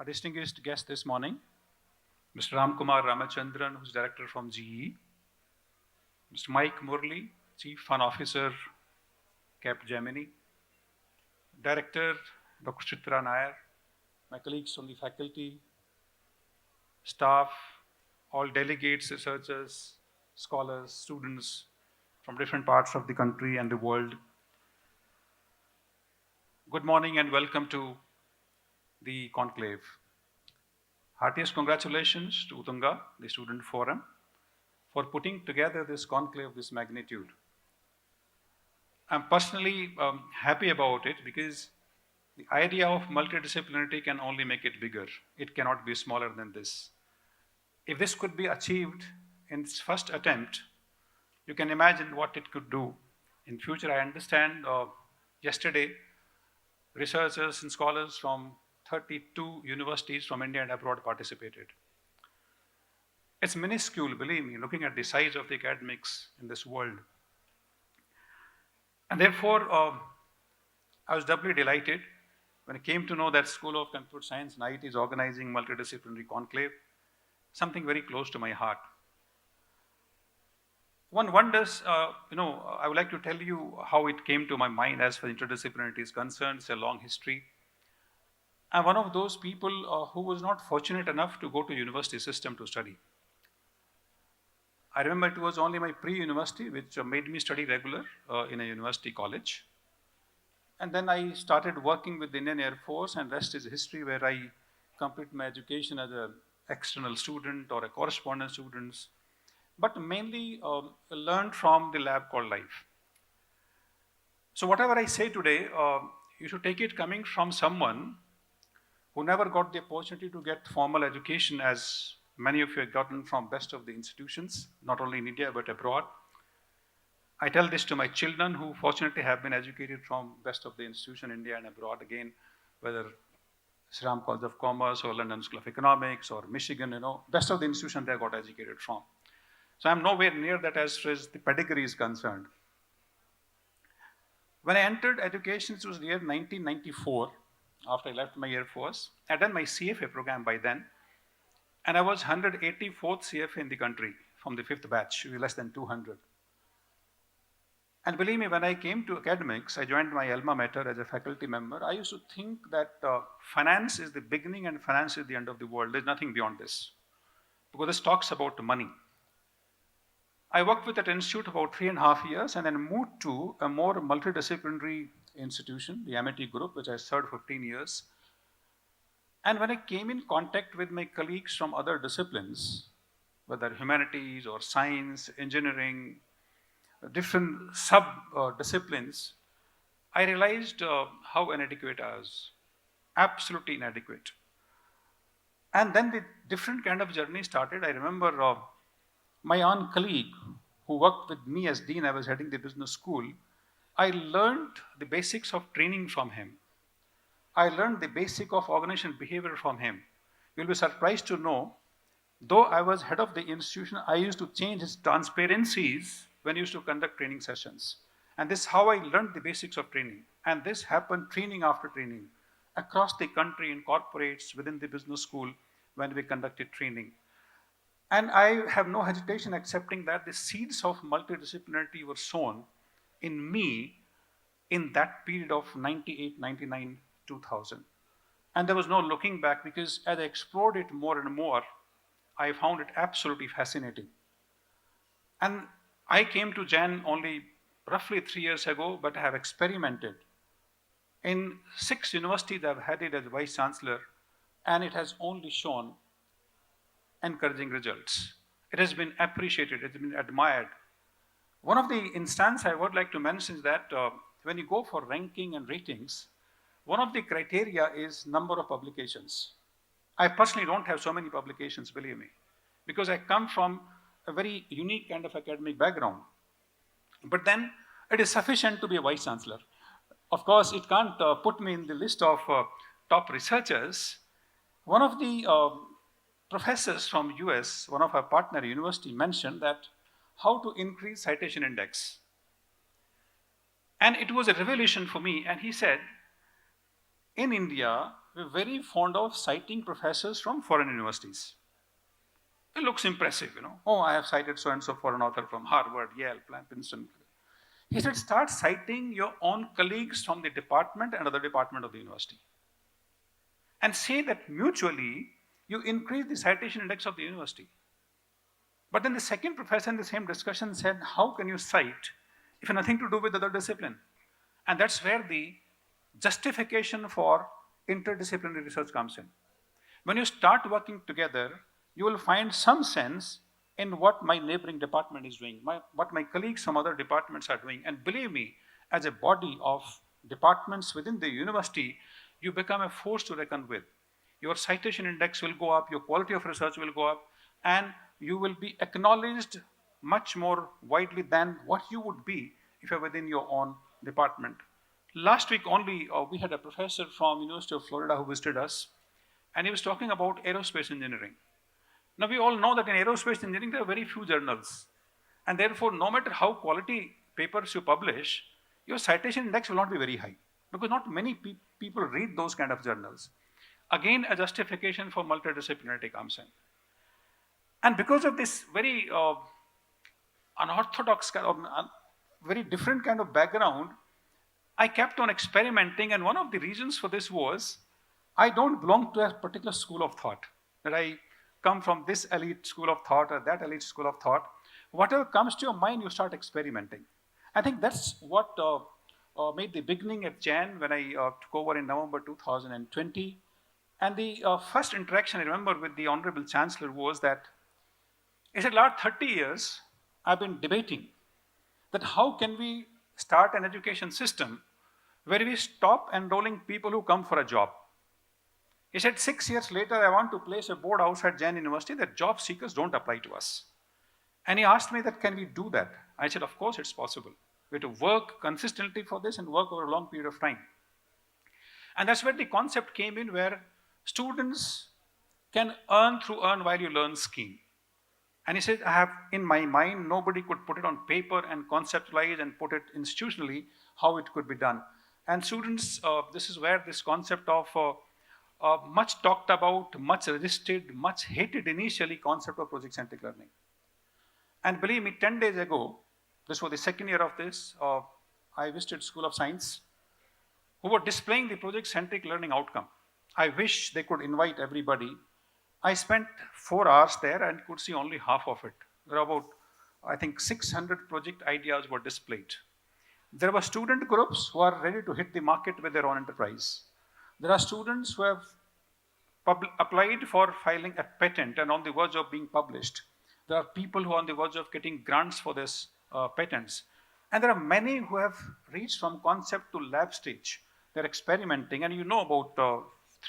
our distinguished guest this morning, Mr. Ramkumar Ramachandran, who's director from GE, Mr. Mike Murli, Chief Fund Officer, Capgemini, Director, Dr. Chitra Nair, my colleagues from the faculty, staff, all delegates, researchers, scholars, students from different parts of the country and the world. Good morning and welcome to the conclave. Heartiest congratulations to Utunga, the Student Forum, for putting together this conclave of this magnitude. I'm personally happy about it because the idea of multidisciplinarity can only make it bigger. It cannot be smaller than this. If this could be achieved in its first attempt, you can imagine what it could do in future. I understand yesterday researchers and scholars from 32 universities from India and abroad participated. It's minuscule, believe me, looking at the size of the academics in this world. And therefore, I was doubly delighted when I came to know that School of Computer Science and IT is organizing multidisciplinary conclave, something very close to my heart. One wonders, I would like to tell you how it came to my mind as far as interdisciplinarity is concerned. It's a long history. I'm one of those people who was not fortunate enough to go to university system to study. I remember it was only my pre-university which made me study regular in a university college. And then I started working with the Indian Air Force, and rest is history, where I completed my education as an external student or a correspondent student, but mainly learned from the lab called life. So whatever I say today, you should take it coming from someone who never got the opportunity to get formal education, as many of you have gotten from best of the institutions, not only in India but abroad. I tell this to my children who fortunately have been educated from best of the institution, India and abroad, again, whether Sriram College of Commerce or London School of Economics or Michigan, best of the institution they got educated from. So I'm nowhere near that as far as the pedigree is concerned. When I entered education, it was the year 1994, after I left my Air Force. I had done my CFA program by then, and I was 184th CFA in the country from the 5th batch, less than 200. And believe me, when I came to academics, I joined my alma mater as a faculty member. I used to think that finance is the beginning and finance is the end of the world. There's nothing beyond this, because this talks about money. I worked with that institute about 3.5 years and then moved to a more multidisciplinary institution, the MIT group, which I served 15 years. And when I came in contact with my colleagues from other disciplines, whether humanities or science, engineering, different sub-disciplines, I realized how inadequate I was, absolutely inadequate. And then the different kind of journey started. I remember my own colleague who worked with me as dean, I was heading the business school. I learned the basics of training from him. I learned the basic of organizational behavior from him. You'll be surprised to know, though I was head of the institution, I used to change his transparencies when I used to conduct training sessions. And this is how I learned the basics of training. And this happened training after training, across the country, in corporates, within the business school, when we conducted training. And I have no hesitation accepting that the seeds of multidisciplinarity were sown in me in that period of 98, 99, 2000. And there was no looking back, because as I explored it more and more, I found it absolutely fascinating. And I came to Jain only roughly 3 years ago, but I have experimented. In 6 universities I've had it as Vice Chancellor, and it has only shown encouraging results. It has been appreciated, it has been admired. One of the instances I would like to mention is that when you go for ranking and ratings, one of the criteria is number of publications. I personally don't have so many publications, believe me, because I come from a very unique kind of academic background. But then it is sufficient to be a Vice Chancellor. Of course, it can't put me in the list of top researchers. One of the professors from US, one of our partner university, mentioned that how to increase citation index. And it was a revelation for me. And he said, in India, we're very fond of citing professors from foreign universities. It looks impressive, Oh, I have cited so-and-so foreign author from Harvard, Yale, Princeton. He said, start citing your own colleagues from the department and other department of the university. And say that mutually, you increase the citation index of the university. But then the second professor in the same discussion said, how can you cite if you have nothing to do with other discipline? And that's where the justification for interdisciplinary research comes in. When you start working together, you will find some sense in what my neighboring department is doing, what my colleagues from other departments are doing. And believe me, as a body of departments within the university, you become a force to reckon with. Your citation index will go up, your quality of research will go up, and you will be acknowledged much more widely than what you would be if you're within your own department. Last week only, we had a professor from University of Florida who visited us, and he was talking about aerospace engineering. Now, we all know that in aerospace engineering, there are very few journals. And therefore, no matter how quality papers you publish, your citation index will not be very high, because not many people read those kind of journals. Again, a justification for multidisciplinarity comes in. And because of this very unorthodox, very different kind of background, I kept on experimenting, and one of the reasons for this was, I don't belong to a particular school of thought, that I come from this elite school of thought or that elite school of thought. Whatever comes to your mind, you start experimenting. I think that's what made the beginning at Jain when I took over in November 2020. And the first interaction I remember with the Honorable Chancellor was that he said, last 30 years, I've been debating that how can we start an education system where we stop enrolling people who come for a job. He said, 6 years later, I want to place a board outside Jain University that job seekers don't apply to us. And he asked me that, can we do that? I said, of course it's possible. We have to work consistently for this and work over a long period of time. And that's where the concept came in, where students can earn through earn while you learn scheme. And he said, I have in my mind, nobody could put it on paper and conceptualize and put it institutionally, how it could be done. And students, this is where this concept of much talked about, much resisted, much hated initially concept of project-centric learning. And believe me, 10 days ago, this was the second year of this, I visited School of Science, who were displaying the project-centric learning outcome. I wish they could invite everybody. I spent 4 hours there and could see only half of it. There were about, I think, 600 project ideas were displayed. There were student groups who are ready to hit the market with their own enterprise. There are students who have applied for filing a patent and on the verge of being published. There are people who are on the verge of getting grants for this patents. And there are many who have reached from concept to lab stage. They're experimenting. And you know about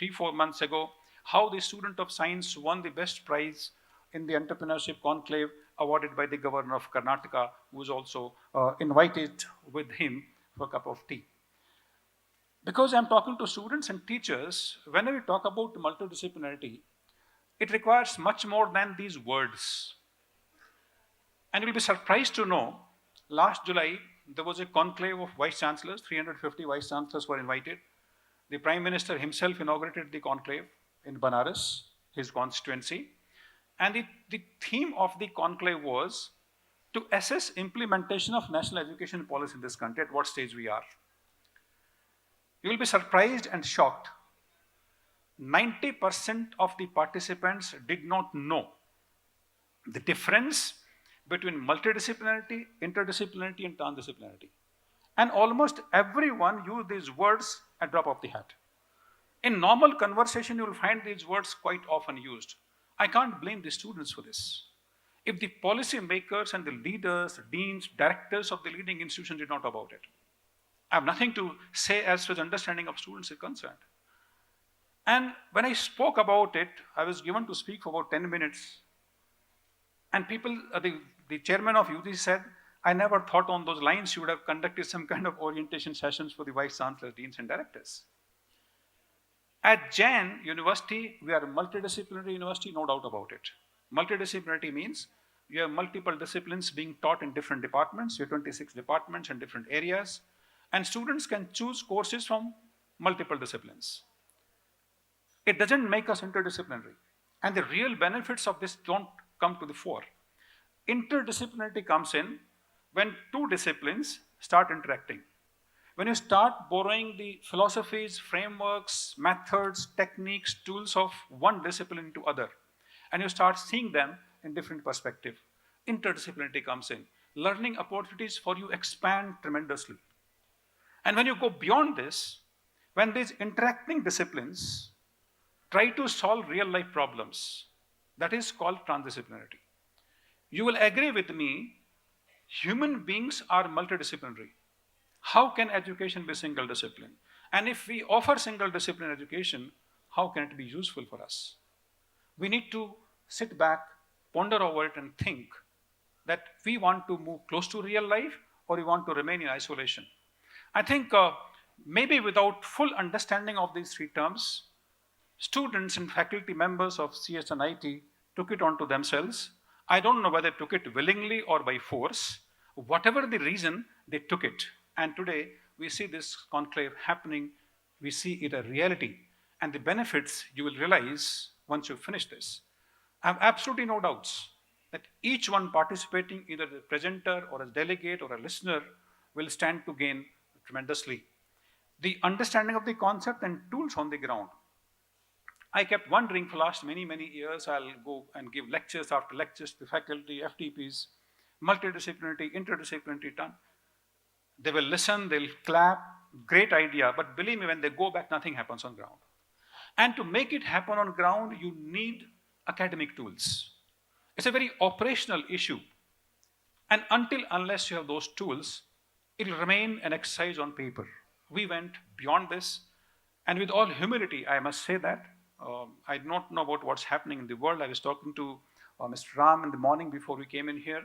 3-4 months ago, how the student of science won the best prize in the Entrepreneurship conclave awarded by the governor of Karnataka, who was also invited with him for a cup of tea. Because I'm talking to students and teachers, whenever we talk about multidisciplinarity, it requires much more than these words. And you'll be surprised to know, last July, there was a conclave of vice chancellors, 350 vice chancellors were invited. The Prime Minister himself inaugurated the conclave in Banaras, his constituency. And the theme of the conclave was to assess implementation of national education policy in this country, at what stage we are. You will be surprised and shocked. 90% of the participants did not know the difference between multidisciplinarity, interdisciplinarity, and transdisciplinarity. And almost everyone used these words at drop of the hat. In normal conversation, you will find these words quite often used. I can't blame the students for this. If the policy makers and the leaders, deans, directors of the leading institutions did not know about it, I have nothing to say as far as understanding of students is concerned. And when I spoke about it, I was given to speak for about 10 minutes. And people, the chairman of UG said, I never thought on those lines you would have conducted some kind of orientation sessions for the vice chancellors, deans, and directors. At Jain University, we are a multidisciplinary university, no doubt about it. Multidisciplinarity means you have multiple disciplines being taught in different departments. You have 26 departments in different areas. And students can choose courses from multiple disciplines. It doesn't make us interdisciplinary. And the real benefits of this don't come to the fore. Interdisciplinarity comes in when two disciplines start interacting. When you start borrowing the philosophies, frameworks, methods, techniques, tools of one discipline into other, and you start seeing them in different perspective, interdisciplinarity comes in. Learning opportunities for you expand tremendously. And when you go beyond this, when these interacting disciplines try to solve real life problems, that is called transdisciplinarity. You will agree with me, human beings are multidisciplinary. How can education be single discipline? And if we offer single discipline education, how can it be useful for us? We need to sit back, ponder over it, and think that we want to move close to real life or we want to remain in isolation. I think maybe without full understanding of these three terms, students and faculty members of CS and IT took it onto themselves. I don't know whether they took it willingly or by force. Whatever the reason, they took it. And today, we see this conclave happening. We see it a reality. And the benefits you will realize once you finish this. I have absolutely no doubts that each one participating, either the presenter or a delegate or a listener, will stand to gain tremendously. The understanding of the concept and tools on the ground. I kept wondering for last many, many years, I'll go and give lectures after lectures to faculty, FTPs, multidisciplinary, interdisciplinary done. They will listen, they'll clap, great idea, but believe me, when they go back, nothing happens on ground. And to make it happen on ground, you need academic tools. It's a very operational issue. And unless you have those tools, it will remain an exercise on paper. We went beyond this, and with all humility, I must say that. I do not know about what's happening in the world. I was talking to Mr. Ram in the morning before we came in here.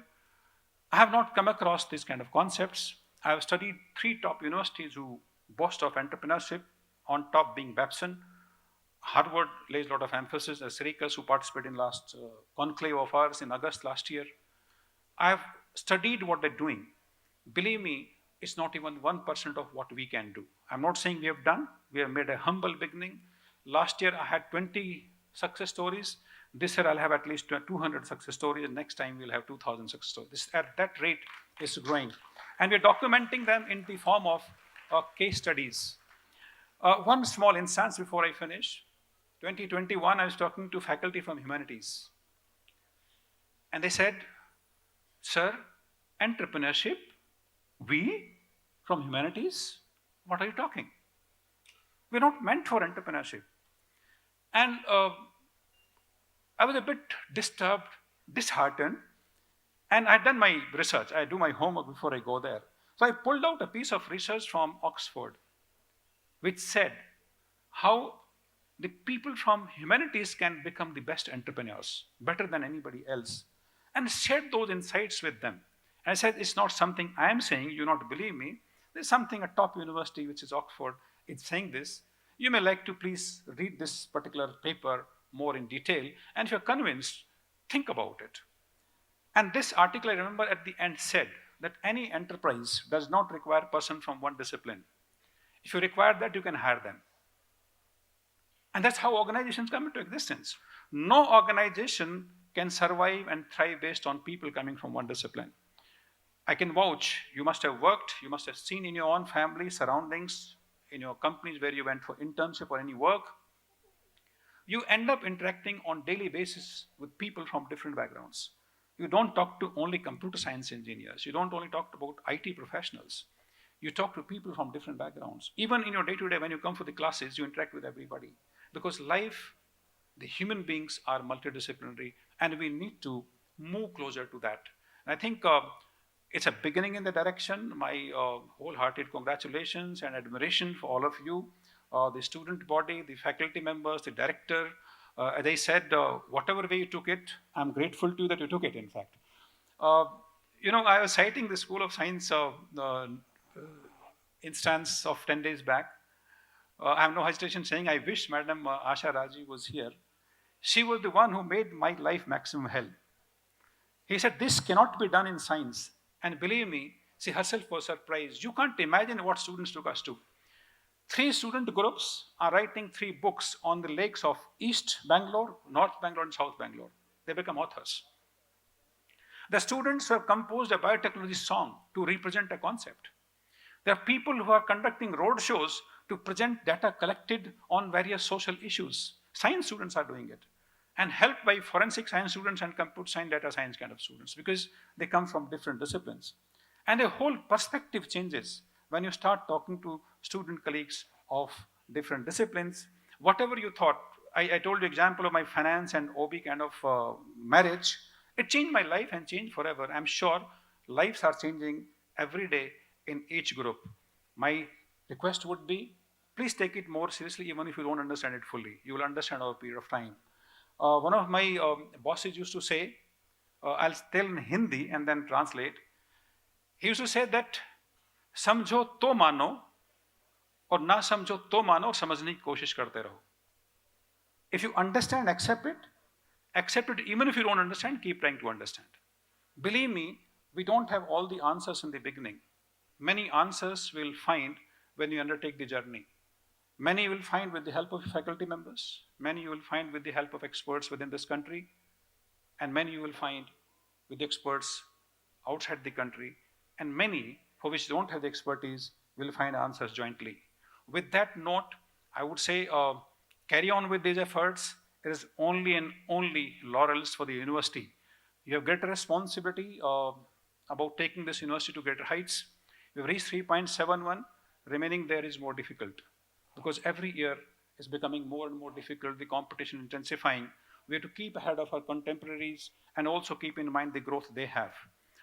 I have not come across these kind of concepts. I have studied three top universities who boast of entrepreneurship, on top being Babson. Harvard lays a lot of emphasis, as Sirikas, who participated in last conclave of ours in August last year. I have studied what they're doing. Believe me, it's not even 1% of what we can do. I'm not saying we have done. We have made a humble beginning. Last year, I had 20 success stories. This year, I'll have at least 200 success stories. And next time, we'll have 2,000 success stories. At that rate, it's growing. And we're documenting them in the form of case studies. One small instance before I finish. 2021, I was talking to faculty from humanities. And they said, sir, entrepreneurship, we from humanities, what are you talking? We're not meant for entrepreneurship. And I was a bit disturbed, disheartened, and I'd done my research. I do my homework before I go there. So I pulled out a piece of research from Oxford, which said how the people from humanities can become the best entrepreneurs, better than anybody else, and shared those insights with them. And I said, it's not something I am saying, you not believe me. There's something, a top university, which is Oxford, it's saying this. You may like to please read this particular paper more in detail, and if you're convinced, think about it. And this article, I remember at the end, said that any enterprise does not require a person from one discipline. If you require that, you can hire them. And that's how organizations come into existence. No organization can survive and thrive based on people coming from one discipline. I can vouch, you must have worked, you must have seen in your own family, surroundings, in your companies where you went for internship or any work. You end up interacting on daily basis with people from different backgrounds. You don't talk to only computer science engineers. You don't only talk about IT professionals. You talk to people from different backgrounds. Even in your day-to-day, when you come for the classes, you interact with everybody. Because life, the human beings are multidisciplinary, and we need to move closer to that. And I think it's a beginning in the direction. My wholehearted congratulations and admiration for all of you, the student body, the faculty members, the director. As I said, whatever way you took it, I'm grateful to you that you took it, in fact. I was citing the School of Science instance of 10 days back. I have no hesitation saying I wish Madam Asha Raji was here. She was the one who made my life maximum hell. He said, this cannot be done in science. And believe me, she herself was surprised. You can't imagine what students took us to. 3 student groups are writing 3 books on the lakes of East Bangalore, North Bangalore, and South Bangalore. They become authors. The students have composed a biotechnology song to represent a concept. There are people who are conducting road shows to present data collected on various social issues. Science students are doing it, and helped by forensic science students and computer science, data science kind of students, because they come from different disciplines. And a whole perspective changes when you start talking to student colleagues of different disciplines. Whatever you thought, I told you example of my finance and OB kind of marriage. It changed my life and changed forever. I'm sure lives are changing every day in each group. My request would be, please take it more seriously, even if you don't understand it fully. You will understand over a period of time. One of my bosses used to say, I'll tell in Hindi and then translate. He used to say that, समझो तो मानो और ना समझो तो मानो और समझने की कोशिश करते रहो. If you understand, accept it even if you don't understand, keep trying to understand. Believe me, we don't have all the answers in the beginning. Many answers we'll find when you undertake the journey. Many you will find with the help of faculty members, many you will find with the help of experts within this country, and many you will find with the experts outside the country, and many for which don't have the expertise will find answers jointly. With that note, I would say carry on with these efforts. It is only and only laurels for the university. You have greater responsibility about taking this university to greater heights. We've reached 3.71, remaining there is more difficult, because every year is becoming more and more difficult, the competition intensifying. We have to keep ahead of our contemporaries and also keep in mind the growth they have,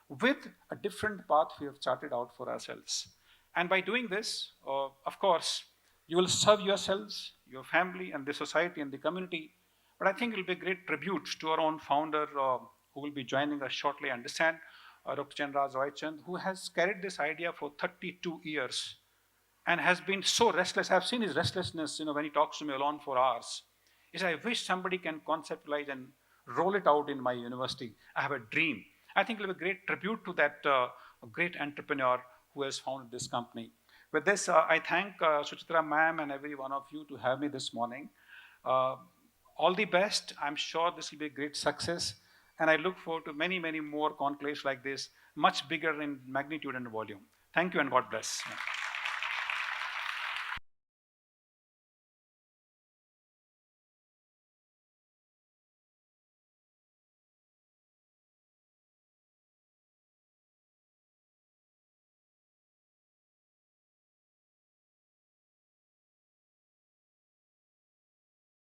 with a different path we have charted out for ourselves. And by doing this, of course, you will serve yourselves, your family, and the society and the community. But I think it will be a great tribute to our own founder, who will be joining us shortly, I understand, Dr. Raj Singh, who has carried this idea for 32 years and has been so restless. I've seen his restlessness, when he talks to me alone for hours. He says, I wish somebody can conceptualize and roll it out in my university. I have a dream. I think it will be a great tribute to that great entrepreneur who has founded this company. With this, I thank Suchitra ma'am and every one of you to have me this morning. All the best. I'm sure this will be a great success. And I look forward to many, many more conclaves like this, much bigger in magnitude and volume. Thank you and God bless.